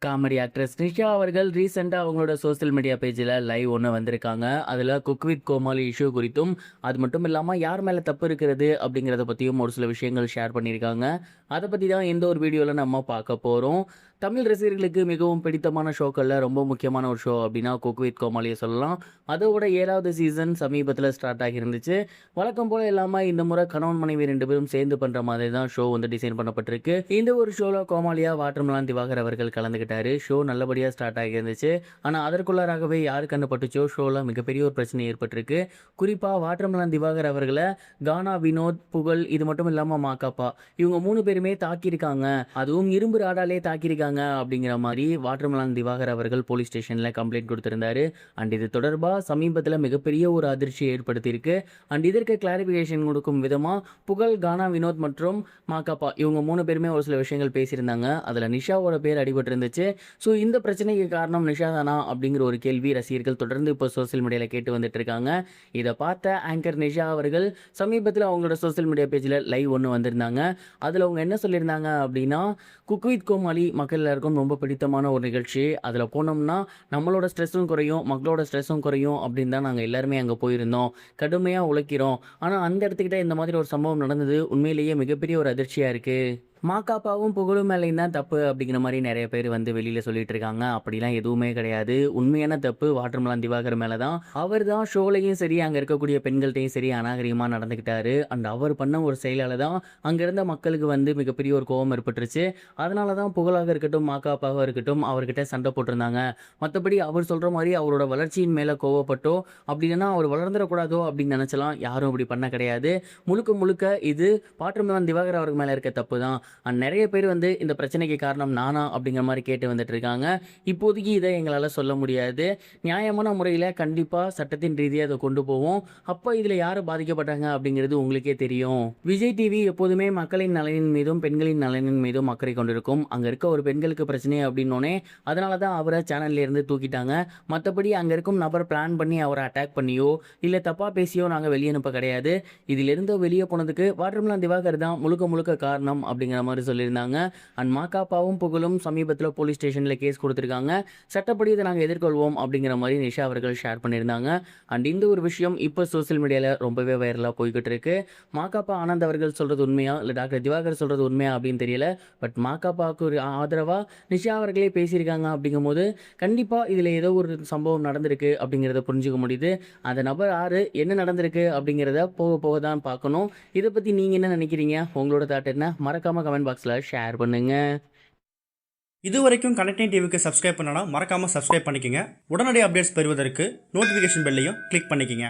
Comedy actress Nisha அவர்கள் ரீசெண்டா அவங்களோட சோசியல் மீடியா பேஜில் லைவ் ஒன்று வந்திருக்காங்க. அதில் குக் வித் கோமாளி இஷ்யூ குறித்தும், அது மட்டும் இல்லாமல் யார் மேலே தப்பு இருக்கிறது அப்படிங்கிறத பற்றியும் ஒரு சில விஷயங்கள் ஷேர் பண்ணியிருக்காங்க. அதை பற்றி தான் இந்த ஒரு வீடியோவில் நம்ம பார்க்க போகிறோம். தமிழ் ரசிகர்களுக்கு மிகவும் பிடித்தமான ஷோக்களில் ரொம்ப முக்கியமான ஒரு ஷோ அப்படின்னா குக் வித் கோமாளியை சொல்லலாம். அதோட 7வது சீசன் சமீபத்தில் ஸ்டார்ட் ஆகியிருந்துச்சு. வழக்கம் போல் இல்லாமல் இந்த முறை கணவன் மனைவி 2 பேரும் சேர்ந்து பண்ணுற மாதிரி தான் ஷோ வந்து டிசைன் பண்ணப்பட்டிருக்கு. இந்த ஒரு ஷோவில் கோமாளியா வாட்டர்மெலன் திவாகர் அவர்கள் கலந்துக்கிட்டாரு. ஷோ நல்லபடியாக ஸ்டார்ட் ஆகியிருந்துச்சு. ஆனால் அதற்குள்ளாராகவே யாரு கண்ணு பட்டுச்சோ ஷோவில் மிகப்பெரிய ஒரு பிரச்சனை ஏற்பட்டிருக்கு. குறிப்பாக வாட்டர்மெலன் திவாகர் அவர்களை கானா, வினோத், புகழ், இது மட்டும் இல்லாமல் மாக்காப்பா, இவங்க 3 பேருமே தாக்கியிருக்காங்க. அதுவும் இரும்பு ராடாலே தாக்கியிருக்காங்க அப்படிங்கிற மாதிரி வாட்டர்மெலன் திவாகர் அவர்கள் போலீஸ் ஸ்டேஷனில் கம்ப்ளைண்ட் கொடுத்திருந்தாரு. அண்ட் இது தொடர்பாக சமீபத்தில் மிகப்பெரிய ஒரு அதிர்ச்சியை ஏற்படுத்தியிருக்கு. அண்ட் இதற்கு கிளாரிஃபிகேஷன் கொடுக்கும் விதமாக புகழ், கானா, வினோத் மற்றும் மாக்காப்பா இவங்க 3 பேருமே ஒரு சில விஷயங்கள் பேசியிருந்தாங்க. அதில் நிஷாவோட பேர் அடிபட்டு இருந்துச்சு. ஸோ இந்த பிரச்சனைக்கு காரணம் நிஷா தானா அப்படிங்கிற ஒரு கேள்வி ரசிகர்கள் தொடர்ந்து இப்போ சோசியல் மீடியாவில் கேட்டு வந்துட்டு இருக்காங்க. இதை பார்த்த ஆங்கர் நிஷா அவர்கள் சமீபத்தில் அவங்களோட சோசியல் மீடியா பேஜில் லைவ் ஒன்று வந்திருந்தாங்க. அதில் அவங்க என்ன சொல்லியிருந்தாங்க அப்படின்னா, குக் வித் கோமாளி மக்கள் எல்லாருக்கும் ரொம்ப பிடித்தமான ஒரு நிகழ்ச்சி. அதில் போனோம்னா நம்மளோட ஸ்ட்ரெஸ்ஸும் குறையும், மக்களோட ஸ்ட்ரெஸ்ஸும் குறையும் அப்படின்னு தான் நாங்கள் எல்லாருமே அங்கே போயிருந்தோம். கடுமையாக உழைக்கிறோம். ஆனால் அந்த இடத்துக்கிட்ட இந்த மாதிரி ஒரு சம்பவம் நடந்தது உண்மையிலேயே மிகப்பெரிய ஒரு அதிர்ச்சியாக இருக்குது. மாக்காப்பாவும் புகழும் மேலேயும் தான் தப்பு அப்படிங்கிற மாதிரி நிறைய பேர் வந்து வெளியில் சொல்லிட்டு இருக்காங்க. அப்படிலாம் எதுவுமே கிடையாது. உண்மையான தப்பு வாட்டர்மெலன் திவாகர் மேலே தான். அவர் தான் ஷோலையும் சரி, அங்கே இருக்கக்கூடிய பெண்கள்கிட்டையும் சரி அநாகரிகமாக நடந்துக்கிட்டாரு. அண்ட் அவர் பண்ண ஒரு செயலால் தான் அங்கே இருந்த மக்களுக்கு வந்து மிகப்பெரிய ஒரு கோபம் ஏற்பட்டுருச்சு. அதனால தான் புகழாக இருக்கட்டும், மாக்காப்பாக இருக்கட்டும் அவர்கிட்ட சண்டை போட்டிருந்தாங்க. மற்றபடி அவர் சொல்கிற மாதிரி அவரோட வளர்ச்சியின் மேலே கோவப்பட்டோ அப்படி இல்லைன்னா அவர் வளர்ந்துடக்கூடாதோ அப்படின்னு நினச்சலாம். யாரும் இப்படி பண்ண கிடையாது. முழுக்க முழுக்க இது வாட்டர்மெலன் திவாகர் அவருக்கு மேலே இருக்க தப்பு தான். நிறைய பேர் வந்து இந்த பிரச்சனைக்கு காரணம் நானா அப்படிங்கிற மாதிரி கேட்டு வந்துட்டு இருக்காங்க. இப்போதைக்கு இதை எங்களால் சொல்ல முடியாது. நியாயமான முறையில் கண்டிப்பாக சட்டத்தின் ரீதியாக அதை கொண்டு போவோம். அப்போ இதில் யார் பாதிக்கப்பட்டாங்க அப்படிங்கிறது உங்களுக்கே தெரியும். விஜய் டிவி எப்போதுமே மக்களின் நலனின் மீதும் பெண்களின் நலனின் மீதும் அக்கறை கொண்டிருக்கும். அங்கே இருக்க ஒரு பெண்களுக்கு பிரச்சனை அப்படின்னோடனே அதனால தான் அவரை சேனல்லேருந்து தூக்கிட்டாங்க. மற்றபடி அங்கே இருக்கும் நபர் பிளான் பண்ணி அவரை அட்டாக் பண்ணியோ இல்லை தப்பாக பேசியோ நாங்கள் வெளியே அனுப்ப கிடையாது. இதிலிருந்து வெளியே போனதுக்கு வாட்டர்மெலன் திவாகர் தான் முழுக்க முழுக்க காரணம் அப்படிங்கிற மாதிரி சொல்லியிருந்தாங்க. அண்ட் மாக்காப்பாவும் புகழும் சமீபத்தில் போலீஸ் ஸ்டேஷனில் கேஸ் கொடுத்துருக்காங்க. சட்டப்படி இதை நாங்கள் எதிர்கொள்வோம் அப்படிங்கிற மாதிரி நிஷா அவர்கள் ஷேர் பண்ணியிருந்தாங்க. அண்ட் இந்த ஒரு விஷயம் இப்போ சோசியல் மீடியாவில் ரொம்பவே வைரலாக போய்கிட்டு இருக்கு. மாக்காப்பா ஆனந்த் அவர்கள் சொல்கிறது உண்மையா இல்லை டாக்டர் திவாகர் சொல்கிறது உண்மையா அப்படின்னு தெரியல. பட் மாக்காப்பாவுக்கு ஒரு ஆதரவாக நிஷா அவர்களே பேசியிருக்காங்க. அப்படிங்கும்போது கண்டிப்பாக இதில் ஏதோ ஒரு சம்பவம் நடந்திருக்கு அப்படிங்கிறத புரிஞ்சுக்க முடியுது. அந்த நபர் யாரு, என்ன நடந்திருக்கு அப்படிங்கிறத போக போக தான் பார்க்கணும். இதை பற்றி நீங்கள் என்ன நினைக்கிறீங்க? உங்களோட தாட் என்ன? மறக்காமல் கமெண்ட் பாக்ஸில் ஷேர் பண்ணுங்க. இது வரைக்கும் கனெக்டிங் டிவிக்கு சப்ஸ்கிரைப் பண்ணனா மறக்காமல் சப்ஸ்கிரைப் பண்ணிக்கங்க. உடனடி அப்டேட்ஸ் பெறுவதற்கு நோட்டிஃபிகேஷன் பெல்லையும் கிளிக் பண்ணிக்கங்க.